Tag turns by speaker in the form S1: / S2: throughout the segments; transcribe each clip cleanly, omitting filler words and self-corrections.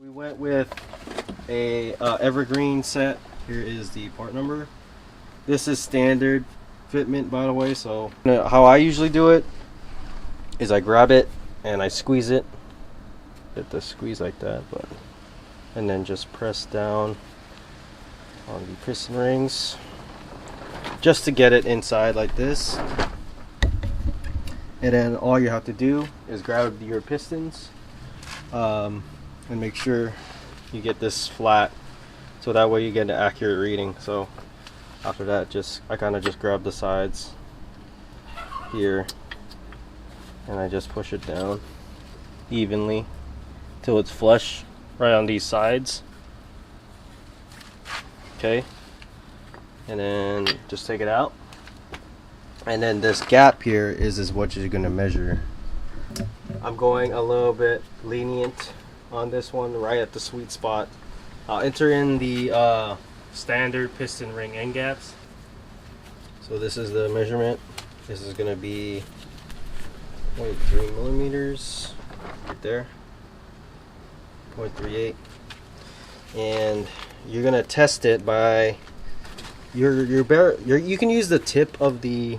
S1: We went with a evergreen set. Here is the part number. This is standard fitment, by the way. So how I usually do it is I grab it and I squeeze it. Get the squeeze like that, and then just press down on the piston rings just to get it inside like this. And then all you have to do is grab your pistons and make sure you get this flat, so that way you get an accurate reading. So after that, I kind of just grab the sides here and I just push it down evenly till it's flush right on these sides. Okay, and then just take it out, and then this gap here is what you're going to measure. I'm going a little bit lenient on this one, right at the sweet spot. I'll enter in the standard piston ring end gaps. So this is the measurement. This is going to be 0.3 millimeters right there, 0.38, and you're gonna test it by you can use the tip of the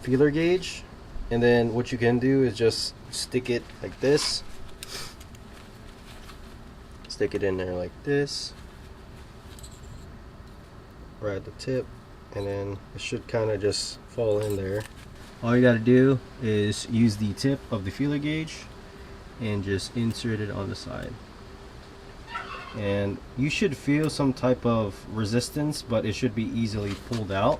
S1: feeler gauge, and then what you can do is just stick it like this, stick it in there like this, right at the tip, and then it should kind of just fall in there. All you got to do is use the tip of the feeler gauge and just insert it on the side, and you should feel some type of resistance, but it should be easily pulled out.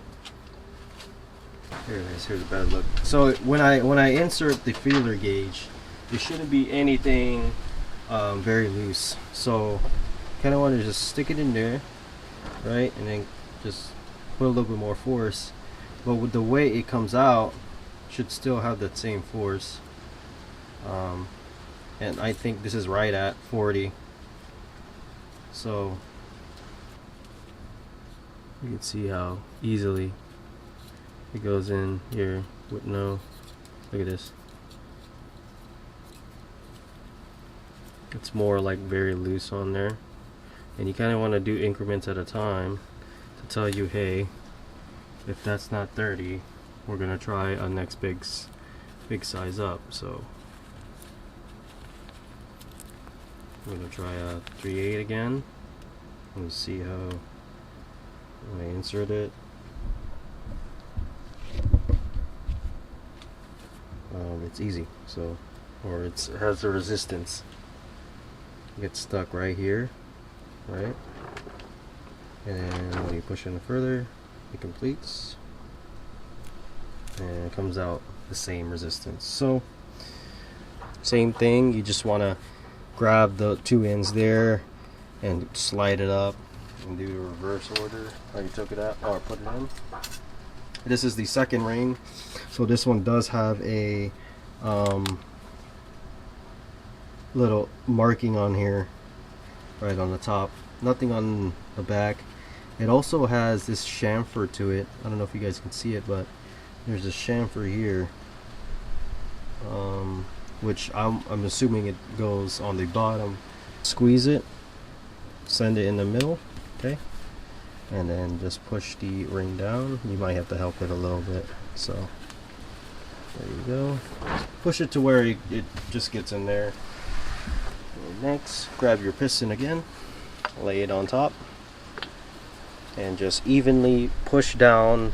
S1: Here it is. Here's a bad look. So when I insert the feeler gauge, it shouldn't be anything very loose. So kind of want to just stick it in there, right, and then just put a little bit more force. But with the way it comes out, should still have that same force. And I think this is right at 40. So you can see how easily it goes in here with no, look at this. It's more like very loose on there. And you kind of want to do increments at a time to tell you, hey, if that's not 30, we're gonna try a next big size up. So we're gonna try a 3/8 again and see how I insert it. It's easy, so, or it has a resistance. It gets stuck right here, right? And then when you push it further, it completes and it comes out the same resistance. So same thing, you just want to grab the two ends there and slide it up and do the reverse order how you took it out or put it in. This is the second ring, so this one does have a little marking on here right on the top, nothing on the back. It also has this chamfer to it. I don't know if you guys can see it, but there's a chamfer here, which I'm assuming it goes on the bottom. Squeeze it, send it in the middle, okay, and then just push the ring down. You might have to help it a little bit, so there you go. Push it to where it just gets in there. And next, grab your piston again, lay it on top, and just evenly push down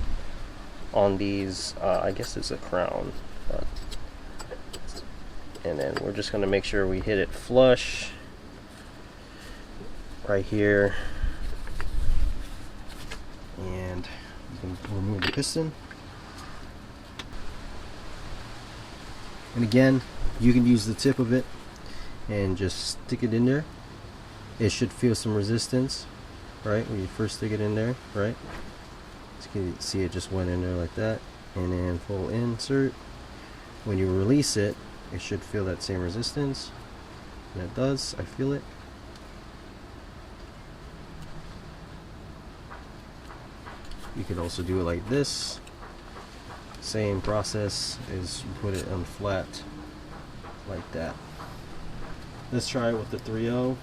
S1: on these. I guess it's a crown, but, and then we're just going to make sure we hit it flush right here, and you can remove the piston. And again, you can use the tip of it and just stick it in there. It should feel some resistance, right, when you first stick it in there, right? So you can see it just went in there like that, and then full insert. When you release it, it should feel that same resistance, and it does. I feel it. You could also do it like this. Same process as you put it on flat like that. Let's try it with the 3.0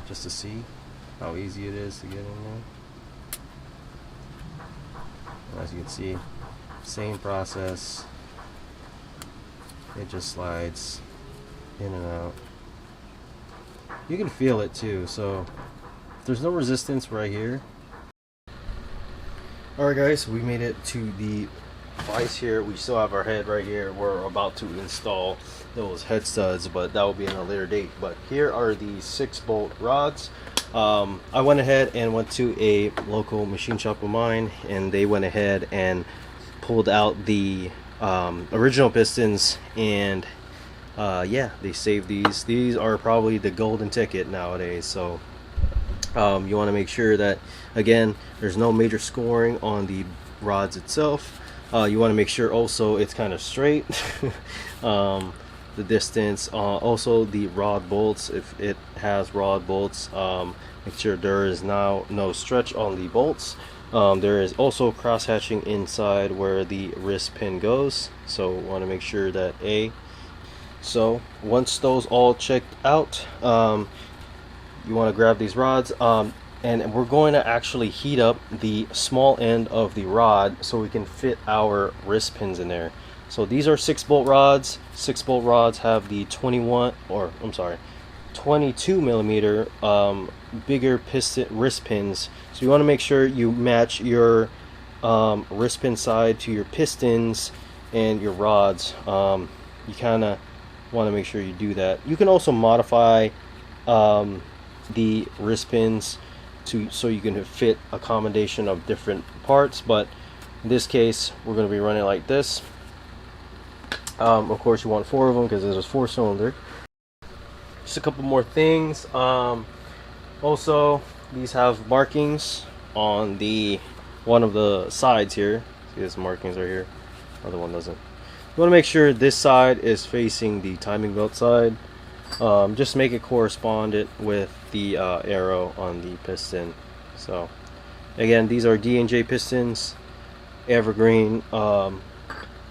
S1: just to see how easy it is to get in there. As you can see, same process. It just slides in and out. You can feel it too, so there's no resistance right here. Alright guys, we made it to the vise here. We still have our head right here. We're about to install those head studs, but that will be on a later date. But here are the 6-bolt rods. I went ahead and went to a local machine shop of mine, and they went ahead and pulled out the original pistons, and yeah, they saved these. These are probably the golden ticket nowadays. So you want to make sure that, again, there's no major scoring on the rods itself. You want to make sure also it's kind of straight. The distance, also the rod bolts, if it has rod bolts, make sure there is now no stretch on the bolts. There is also cross hatching inside where the wrist pin goes, so want to make sure that so once those all checked out, you want to grab these rods, and we're going to actually heat up the small end of the rod so we can fit our wrist pins in there. So these are 6-bolt rods. 6-bolt rods have the 22 millimeter bigger piston wrist pins. So you want to make sure you match your wrist pin side to your pistons and your rods. You kind of want to make sure you do that. You can also modify the wrist pins so you can fit a combination of different parts, but in this case we're going to be running like this. Of course you want 4 of them because there's a 4-cylinder. Just a couple more things. Also, these have markings on one of the sides here. See, there's markings right here. Other one doesn't. You want to make sure this side is facing the timing belt side. Just make it correspondent with the arrow on the piston. So again, these are D&J pistons, evergreen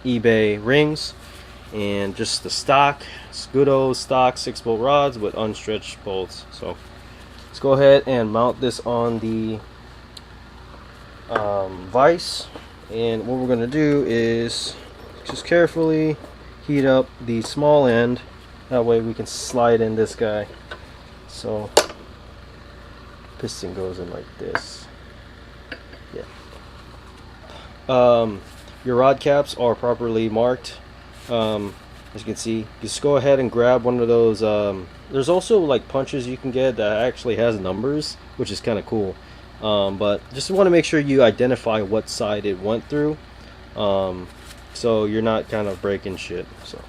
S1: eBay rings, and just the stock, good old stock 6-bolt rods with unstretched bolts. So let's go ahead and mount this on the vise, and what we're going to do is just carefully heat up the small end. That way we can slide in this guy. So piston goes in like this. Yeah. Your rod caps are properly marked. As you can see, just go ahead and grab one of those. There's also like punches you can get that actually has numbers, which is kind of cool. But just want to make sure you identify what side it went through, so you're not kind of breaking shit. So,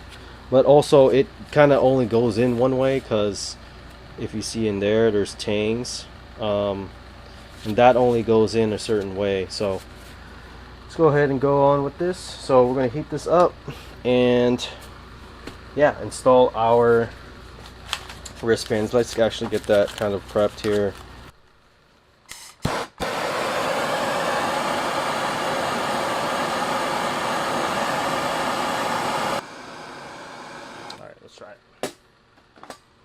S1: but also it kind of only goes in one way, because if you see in there's tangs, and that only goes in a certain way. So let's go ahead and go on with this. So we're going to heat this up and yeah, install our wrist pins. Let's actually get that kind of prepped here. Alright, let's try it. I'm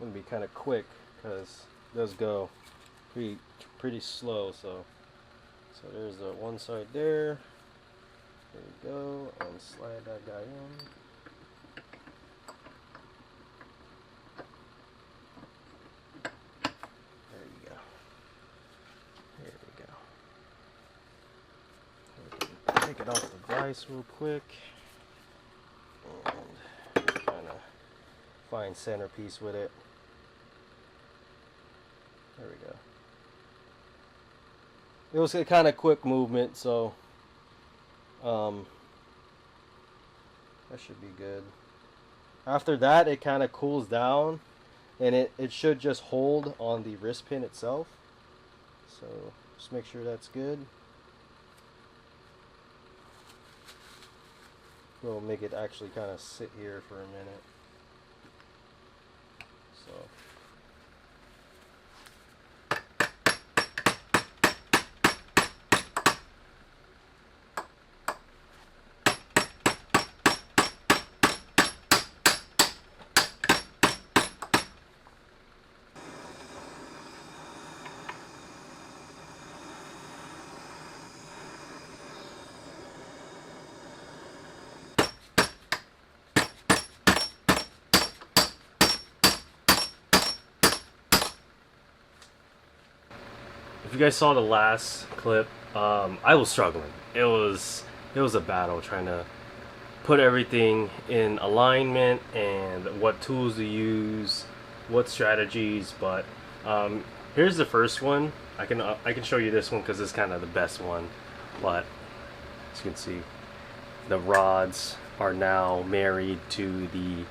S1: going to be kind of quick because it does go pretty slow. So there's the one side there. There we go, and slide that guy in. There you go. There we go. Take it off the vise real quick, and kind of find centerpiece with it. There we go. It was a kind of quick movement, so that should be good. After that, it kind of cools down, and it should just hold on the wrist pin itself. So just make sure that's good. We'll make it actually kind of sit here for a minute. So
S2: you guys saw the last clip, I was struggling. It was a battle trying to put everything in alignment and what tools to use, what strategies. But here's the first one. I can show you this one because it's kind of the best one. But as you can see, the rods are now married to the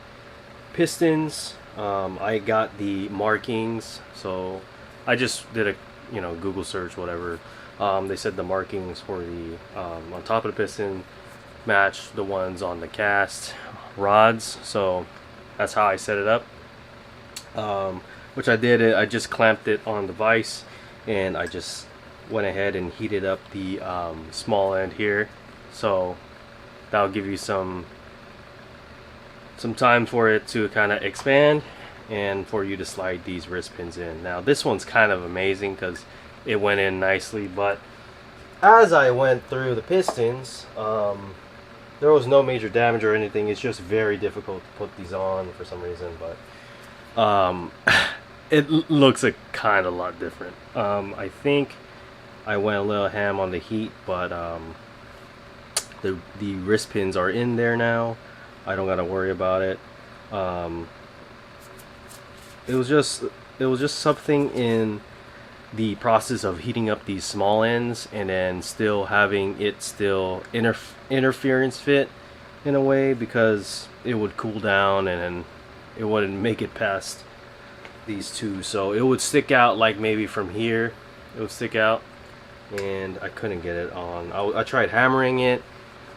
S2: pistons. I got the markings, so I just did a Google search, whatever. They said the markings for the on top of the piston match the ones on the cast rods, so that's how I set it up. Which I did. I just clamped it on the vise, and I just went ahead and heated up the small end here, so that'll give you some time for it to kind of expand and for you to slide these wrist pins in. Now this one's kind of amazing because it went in nicely, but as I went through the pistons, there was no major damage or anything. It's just very difficult to put these on for some reason, but it looks a kind of lot different. I think I went a little ham on the heat, but the wrist pins are in there now. I don't gotta worry about it. It was just something in the process of heating up these small ends and then still having it still interference fit in a way, because it would cool down and then it wouldn't make it past these two, so it would stick out, like maybe from here it would stick out, and I couldn't get it on. I tried hammering it,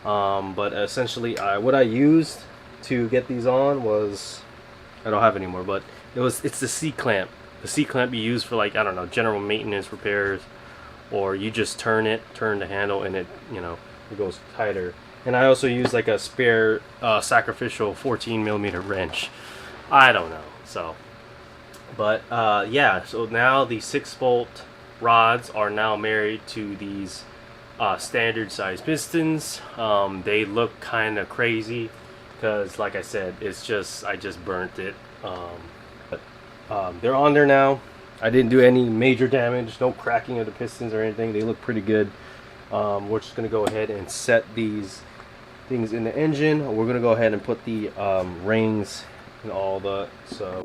S2: but essentially what I used to get these on was, I don't have it anymore, but it's the C-clamp. The C-clamp you use for, like, I don't know, general maintenance repairs, or you just turn the handle and it goes tighter. And I also use like a spare sacrificial 14mm wrench. I don't know. So, but yeah, so now the 6-bolt rods are now married to these standard size pistons. They look kind of crazy because, like I said, I just burnt it. They're on there now. I didn't do any major damage, no cracking of the pistons or anything. They look pretty good. We're just gonna go ahead and set these things in the engine. We're gonna go ahead and put the rings and all that. So